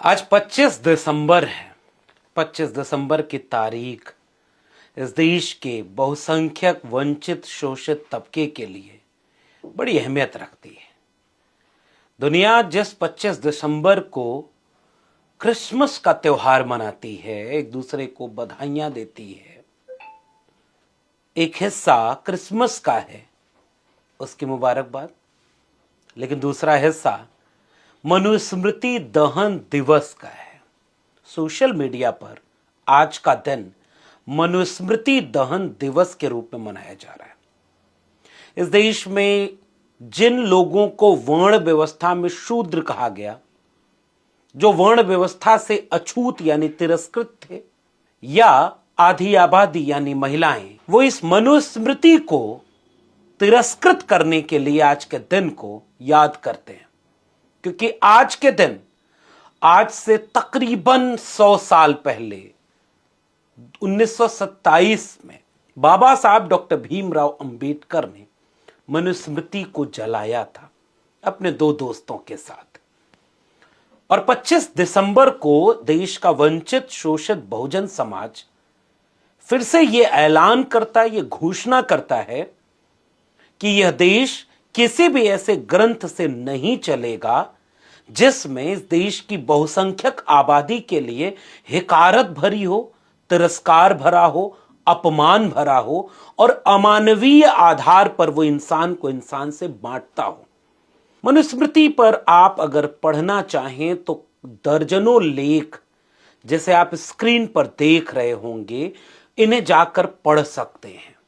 आज 25 दिसंबर है। 25 दिसंबर की तारीख इस देश के बहुसंख्यक वंचित शोषित तबके के लिए बड़ी अहमियत रखती है। दुनिया जिस 25 दिसंबर को क्रिसमस का त्योहार मनाती है, एक दूसरे को बधाइयां देती है, एक हिस्सा क्रिसमस का है, उसकी मुबारकबाद, लेकिन दूसरा हिस्सा मनुस्मृति दहन दिवस का है। सोशल मीडिया पर आज का दिन मनुस्मृति दहन दिवस के रूप में मनाया जा रहा है। इस देश में जिन लोगों को वर्ण व्यवस्था में शूद्र कहा गया, जो वर्ण व्यवस्था से अछूत यानी तिरस्कृत थे, या आधी आबादी यानी महिलाएं, वो इस मनुस्मृति को तिरस्कृत करने के लिए आज के दिन को याद करते हैं। क्योंकि आज के दिन, आज से तकरीबन 100 साल पहले 1927 में बाबा साहब डॉक्टर भीमराव अंबेडकर ने मनुस्मृति को जलाया था अपने दो दोस्तों के साथ। और 25 दिसंबर को देश का वंचित शोषित बहुजन समाज फिर से यह ऐलान करता है, यह घोषणा करता है कि यह देश किसी भी ऐसे ग्रंथ से नहीं चलेगा जिसमें इस देश की बहुसंख्यक आबादी के लिए हिकारत भरी हो, तिरस्कार भरा हो, अपमान भरा हो और अमानवीय आधार पर वो इंसान को इंसान से बांटता हो। मनुस्मृति पर आप अगर पढ़ना चाहें तो दर्जनों लेख, जैसे आप स्क्रीन पर देख रहे होंगे, इन्हें जाकर पढ़ सकते हैं।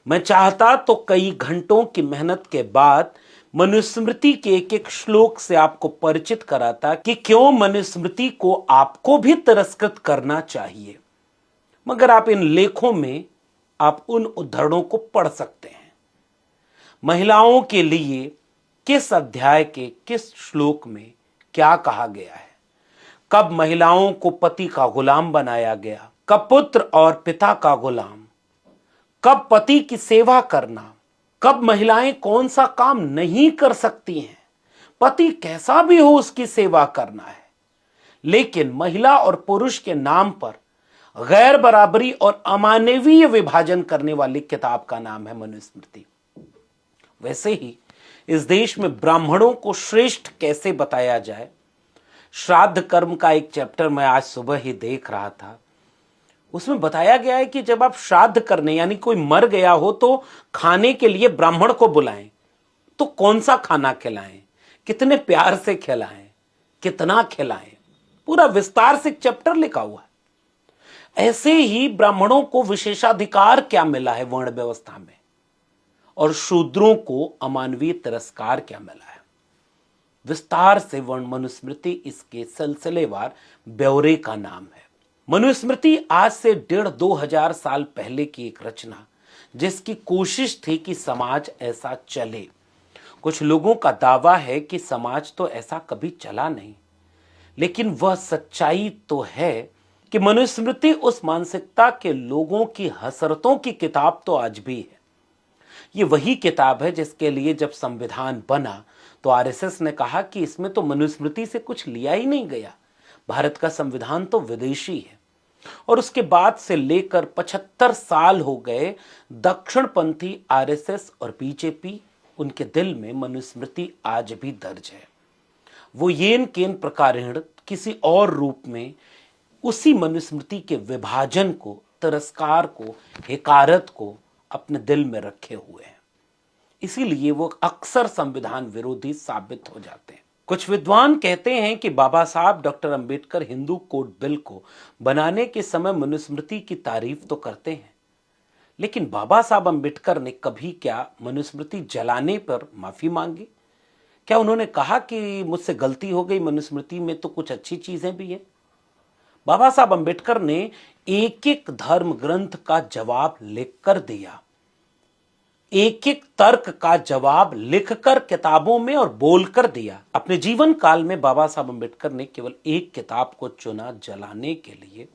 मैं चाहता तो कई घंटों की मेहनत के बाद मनुस्मृति के एक एक श्लोक से आपको परिचित कराता कि क्यों मनुस्मृति को आपको भी तिरस्कृत करना चाहिए, मगर आप इन लेखों में आप उन उद्धरणों को पढ़ सकते हैं। महिलाओं के लिए किस अध्याय के किस श्लोक में क्या कहा गया है, कब महिलाओं को पति का गुलाम बनाया गया, कब पुत्र और पिता का गुलाम, कब पति की सेवा करना, कब महिलाएं कौन सा काम नहीं कर सकती हैं, पति कैसा भी हो उसकी सेवा करना है। लेकिन महिला और पुरुष के नाम पर गैर बराबरी और अमानवीय विभाजन करने वाली किताब का नाम है मनुस्मृति। वैसे ही इस देश में ब्राह्मणों को श्रेष्ठ कैसे बताया जाए, श्राद्ध कर्म का एक चैप्टर मैं आज सुबह ही देख रहा था। उसमें बताया गया है कि जब आप श्राद्ध करने यानी कोई मर गया हो तो खाने के लिए ब्राह्मण को बुलाएं, तो कौन सा खाना खिलाएं, कितने प्यार से खिलाएं, कितना खिलाएं, पूरा विस्तार से चैप्टर लिखा हुआ है। ऐसे ही ब्राह्मणों को विशेषाधिकार क्या मिला है वर्ण व्यवस्था में, और शूद्रों को अमानवीय तिरस्कार क्या मिला है। विस्तार से वर्ण मनुस्मृति इसके सिलसिलेवार ब्यौरे का नाम है। मनुस्मृति आज से 1,500-2,000 साल पहले की एक रचना, जिसकी कोशिश थी कि समाज ऐसा चले। कुछ लोगों का दावा है कि समाज तो ऐसा कभी चला नहीं, लेकिन वह सच्चाई तो है कि मनुस्मृति उस मानसिकता के लोगों की हसरतों की किताब तो आज भी है। ये वही किताब है जिसके लिए जब संविधान बना तो आरएसएस ने कहा कि इसमें तो मनुस्मृति से कुछ लिया ही नहीं गया, भारत का संविधान तो विदेशी है। और उसके बाद से लेकर 75 साल हो गए, दक्षिणपंथी आरएसएस और बीजेपी, उनके दिल में मनुस्मृति आज भी दर्ज है। वो येन केन प्रकारेण किसी और रूप में उसी मनुस्मृति के विभाजन को, तिरस्कार को, हिकारत को अपने दिल में रखे हुए हैं। इसीलिए वो अक्सर संविधान विरोधी साबित हो जाते हैं। कुछ विद्वान कहते हैं कि बाबा साहब doctor Ambedkar Hindu code bill को बनाने के समय मनुस्मृति की तारीफ तो करते हैं, लेकिन बाबा साहब अंबेडकर ने कभी क्या मनुस्मृति जलाने पर माफी मांगी? क्या उन्होंने कहा कि मुझसे गलती हो गई, मनुस्मृति में तो कुछ अच्छी चीजें भी हैं? बाबा साहब अंबेडकर ने एक एक धर्म ग्रंथ का जवाब लिखकर दिया, एक एक तर्क का जवाब लिखकर किताबों में और बोलकर दिया। अपने जीवन काल में बाबा साहब अंबेडकर ने केवल एक किताब को चुना जलाने के लिए,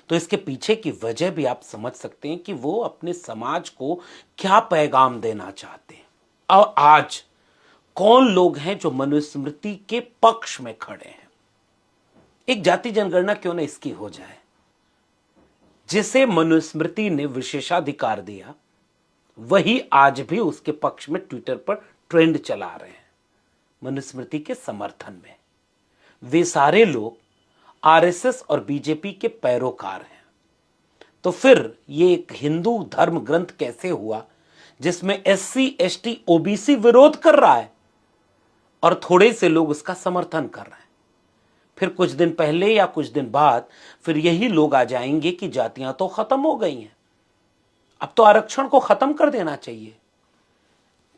तो इसके पीछे की वजह भी आप समझ सकते हैं कि वो अपने समाज को क्या पैगाम देना चाहते हैं। और आज कौन लोग हैं जो मनुस्मृति के पक्ष में खड़े हैं? एक जाति जनगणना क्यों ना इसकी हो जाए, जिसे मनुस्मृति ने विशेषाधिकार दिया, वही आज भी उसके पक्ष में ट्विटर पर ट्रेंड चला रहे हैं मनुस्मृति के समर्थन में। वे सारे लोग आरएसएस और बीजेपी के पैरोकार हैं। तो फिर ये एक हिंदू धर्म ग्रंथ कैसे हुआ जिसमें एससी एसटी ओबीसी विरोध कर रहा है और थोड़े से लोग उसका समर्थन कर रहे हैं? फिर कुछ दिन पहले या कुछ दिन बाद फिर यही लोग आ जाएंगे कि जातियां तो खत्म हो गई हैं, अब तो आरक्षण को खत्म कर देना चाहिए।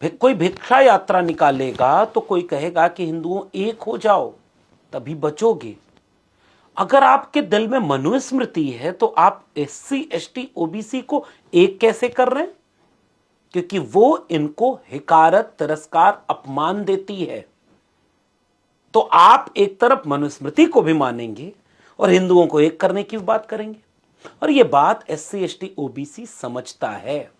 कोई भिक्षा यात्रा निकालेगा तो कोई कहेगा कि हिंदुओं एक हो जाओ तभी बचोगे। अगर आपके दिल में मनुस्मृति है तो आप एससी एसटी ओबीसी को एक कैसे कर रहे हैं? क्योंकि वो इनको हिकारत, तिरस्कार, अपमान देती है। तो आप एक तरफ मनुस्मृति को भी मानेंगे और हिंदुओं को एक करने की बात करेंगे, और यह बात एससी एसटी ओबीसी समझता है।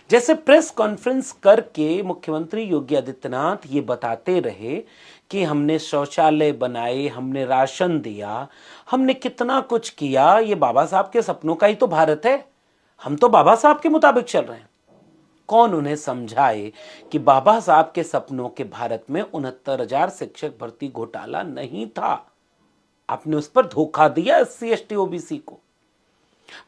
जैसे प्रेस कॉन्फ्रेंस करके मुख्यमंत्री योगी आदित्यनाथ ये बताते रहे कि हमने शौचालय बनाए, हमने राशन दिया, हमने कितना कुछ किया, ये बाबा साहब के सपनों का ही तो भारत है, हम तो बाबा साहब के मुताबिक चल रहे हैं। कौन उन्हें समझाए कि बाबा साहब के सपनों के भारत में 69,000 शिक्षक भर्ती घोटाला नहीं था। आपने उस पर धोखा दिया एससी एसटी ओबीसी को।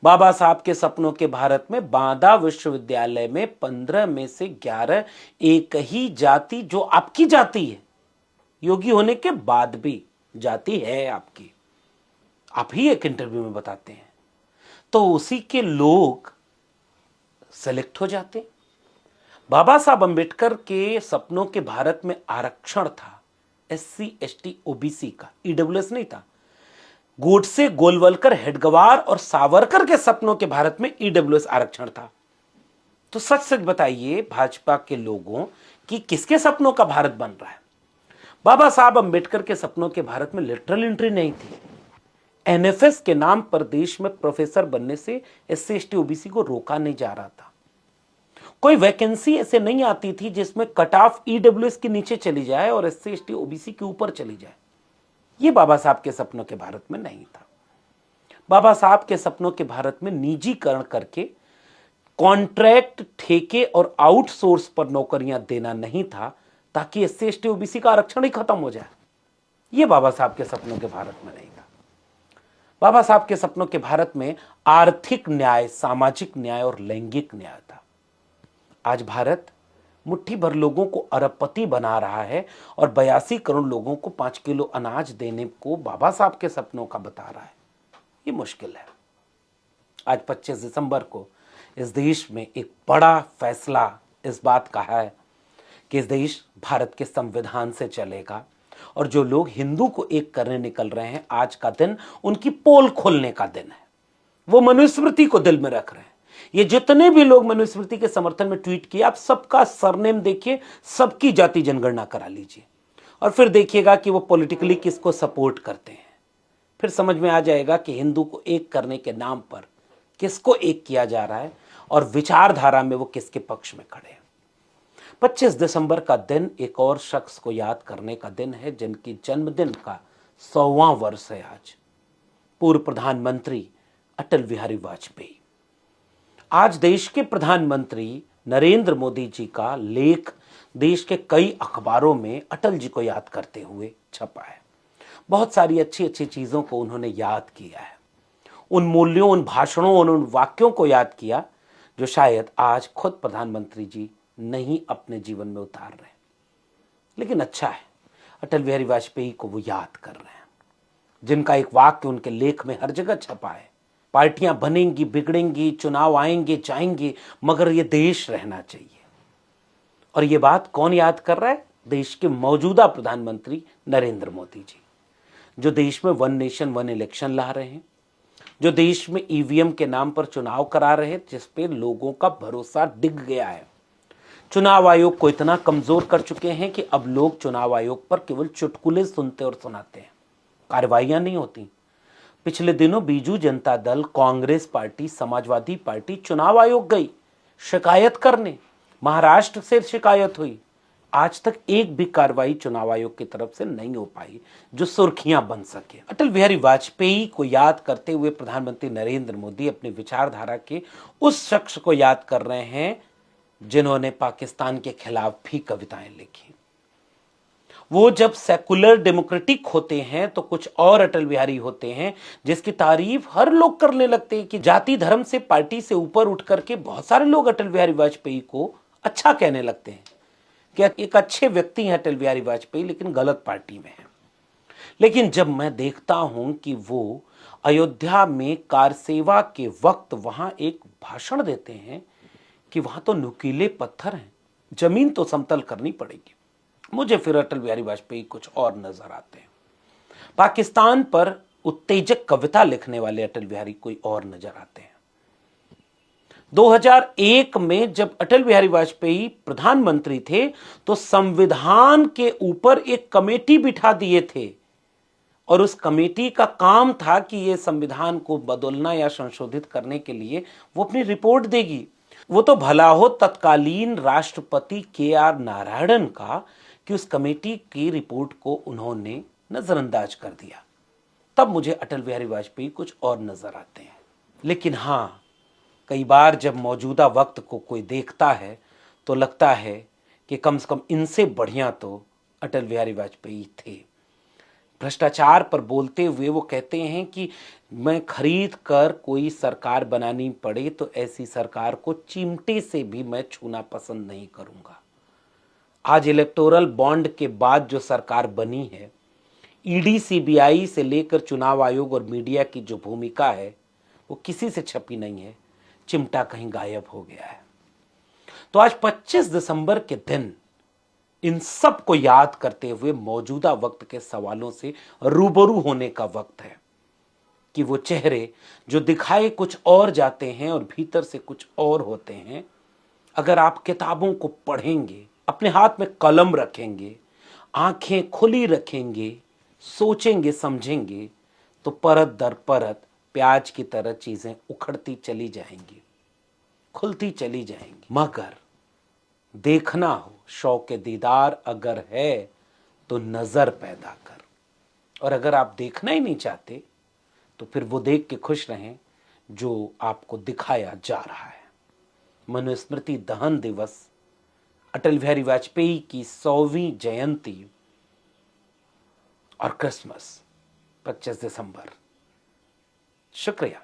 बाबा साहब के सपनों के भारत में बांदा विश्वविद्यालय में 15 में से 11 एक ही जाति, जो आपकी जाति है, योगी होने के बाद भी जाति है आपकी, आप ही एक इंटरव्यू में बताते हैं, तो उसी के लोग सेलेक्ट हो जाते। बाबा साहब अंबेडकर के सपनों के भारत में आरक्षण था एससी एसटी ओबीसी का, ईडब्ल्यूएस नहीं था। गोडसे, गोलवलकर, हेडगवार और सावरकर के सपनों के भारत में ईडब्ल्यूएस आरक्षण था। तो सच सच बताइए भाजपा के लोगों कि किसके सपनों का भारत बन रहा है? बाबा साहब अंबेडकर के सपनों के भारत में लिटरल एंट्री नहीं थी। एनएफएस के नाम पर देश में प्रोफेसर बनने से एससी एसटी ओबीसी को रोका नहीं जा रहा था। कोई वैकेंसी ऐसे नहीं आती थी जिसमें कट ऑफ ईडब्ल्यूएस के नीचे चली जाए और एससी एसटी ओबीसी के ऊपर चली जाए। ये बाबा साहब के सपनों के भारत में नहीं था। बाबा साहब के सपनों के भारत में निजीकरण करके कॉन्ट्रैक्ट, ठेके और आउटसोर्स पर नौकरियां देना नहीं था ताकि एससी एसटी ओबीसी का आरक्षण ही खत्म हो जाए। ये बाबा साहब के सपनों के भारत में नहीं था। बाबा साहब के सपनों के भारत में आर्थिक न्याय, सामाजिक न्याय और लैंगिक न्याय था। आज भारत मुट्ठी भर लोगों को अरबपति बना रहा है और 82 करोड़ लोगों को 5 किलो अनाज देने को बाबा साहब के सपनों का बता रहा है। ये मुश्किल है। आज 25 दिसंबर को इस देश में एक बड़ा फैसला इस बात का है कि इस देश भारत के संविधान से चलेगा, और जो लोग हिंदू को एक करने निकल रहे हैं, आज का दिन उनकी पोल खोलने का दिन है। वो मनुस्मृति को दिल में रख रहे हैं। ये जितने भी लोग मनुस्मृति के समर्थन में ट्वीट किए, आप सबका सरनेम देखिए, सबकी जाति जनगणना करा लीजिए और फिर देखिएगा कि वो पॉलिटिकली किसको सपोर्ट करते हैं। फिर समझ में आ जाएगा कि हिंदू को एक करने के नाम पर किसको एक किया जा रहा है और विचारधारा में वो किसके पक्ष में खड़े हैं। 25 दिसंबर का दिन एक और शख्स को याद करने का दिन है जिनकी जन्मदिन का 100वां वर्ष है आज। पूर्व प्रधानमंत्री अटल बिहारी वाजपेयी। आज देश के प्रधानमंत्री नरेंद्र मोदी जी का लेख देश के कई अखबारों में अटल जी को याद करते हुए छपा है। बहुत सारी अच्छी अच्छी चीजों को उन्होंने याद किया है, उन मूल्यों, उन भाषणों, उन वाक्यों को याद किया जो शायद आज खुद प्रधानमंत्री जी नहीं अपने जीवन में उतार रहे। लेकिन अच्छा है, अटल बिहारी वाजपेयी को वो याद कर रहे हैं, जिनका एक वाक्य उनके लेख में हर जगह छपा है। पार्टियां बनेंगी, बिगड़ेंगी, चुनाव आएंगे, जाएंगे, मगर ये देश रहना चाहिए। और ये बात कौन याद कर रहा है? देश के मौजूदा प्रधानमंत्री नरेंद्र मोदी जी, जो देश में वन नेशन वन इलेक्शन ला रहे हैं, जो देश में ईवीएम के नाम पर चुनाव करा रहे हैं, जिस पे लोगों का भरोसा डिग गया है। चुनाव आयोग को इतना कमजोर कर चुके हैं कि अब लोग चुनाव आयोग पर केवल चुटकुले सुनते और सुनाते हैं, कार्रवाइयां नहीं होती। पिछले दिनों बीजू जनता दल, कांग्रेस पार्टी, समाजवादी पार्टी चुनाव आयोग गई शिकायत करने। महाराष्ट्र से शिकायत हुई, आज तक एक भी कार्रवाई चुनाव आयोग की तरफ से नहीं हो पाई जो सुर्खियां बन सके। अटल बिहारी वाजपेयी को याद करते हुए प्रधानमंत्री नरेंद्र मोदी अपनी विचारधारा के उस शख्स को याद कर रहे हैं जिन्होंने पाकिस्तान के खिलाफ भी कविताएं लिखी। वो जब सेकुलर डेमोक्रेटिक होते हैं तो कुछ और अटल बिहारी होते हैं जिसकी तारीफ हर लोग करने लगते हैं कि जाति धर्म से पार्टी से ऊपर उठ करके बहुत सारे लोग अटल बिहारी वाजपेयी को अच्छा कहने लगते हैं कि एक अच्छे व्यक्ति हैं अटल बिहारी वाजपेयी, लेकिन गलत पार्टी में हैं। लेकिन जब मैं देखता हूं कि वो अयोध्या में कार सेवा के वक्त वहां एक भाषण देते हैं कि वहां तो नुकीले पत्थर हैं, जमीन तो समतल करनी पड़ेगी, मुझे फिर अटल बिहारी वाजपेयी कुछ और नजर आते हैं। पाकिस्तान पर उत्तेजक कविता लिखने वाले अटल बिहारी कोई और नजर आते हैं। 2001 में जब अटल बिहारी वाजपेयी प्रधानमंत्री थे तो संविधान के ऊपर एक कमेटी बिठा दिए थे और उस कमेटी का काम था कि यह संविधान को बदलना या संशोधित करने के लिए वो अपनी रिपोर्ट देगी। वो तो भला हो तत्कालीन राष्ट्रपति के.आर. नारायणन का कि उस कमेटी की रिपोर्ट को उन्होंने नजरअंदाज कर दिया। तब मुझे अटल बिहारी वाजपेयी कुछ और नजर आते हैं। लेकिन हां, कई बार जब मौजूदा वक्त को कोई देखता है तो लगता है कि कम से कम इनसे बढ़िया तो अटल बिहारी वाजपेयी थे। भ्रष्टाचार पर बोलते हुए वो कहते हैं कि मैं खरीद कर कोई सरकार बनानी पड़े तो ऐसी सरकार को चिमटे से भी मैं छूना पसंद नहीं करूंगा। आज इलेक्टोरल बॉन्ड के बाद जो सरकार बनी है, ईडी सीबीआई से लेकर चुनाव आयोग और मीडिया की जो भूमिका है वो किसी से छपी नहीं है, चिमटा कहीं गायब हो गया है। तो आज 25 दिसंबर के दिन इन सब को याद करते हुए मौजूदा वक्त के सवालों से रूबरू होने का वक्त है कि वो चेहरे जो दिखाए कुछ और जाते हैं और भीतर से कुछ और होते हैं, अगर आप किताबों को पढ़ेंगे, अपने हाथ में कलम रखेंगे, आंखें खुली रखेंगे, सोचेंगे, समझेंगे, तो परत दर परत प्याज की तरह चीजें उखड़ती चली जाएंगी, खुलती चली जाएंगी। मगर देखना हो, शौक दीदार अगर है तो नजर पैदा कर, और अगर आप देखना ही नहीं चाहते तो फिर वो देख के खुश रहें जो आपको दिखाया जा रहा है। मनुस्मृति दहन दिवस, अटल बिहारी वाजपेयी की 100वीं जयंती और क्रिसमस 25 दिसंबर। शुक्रिया।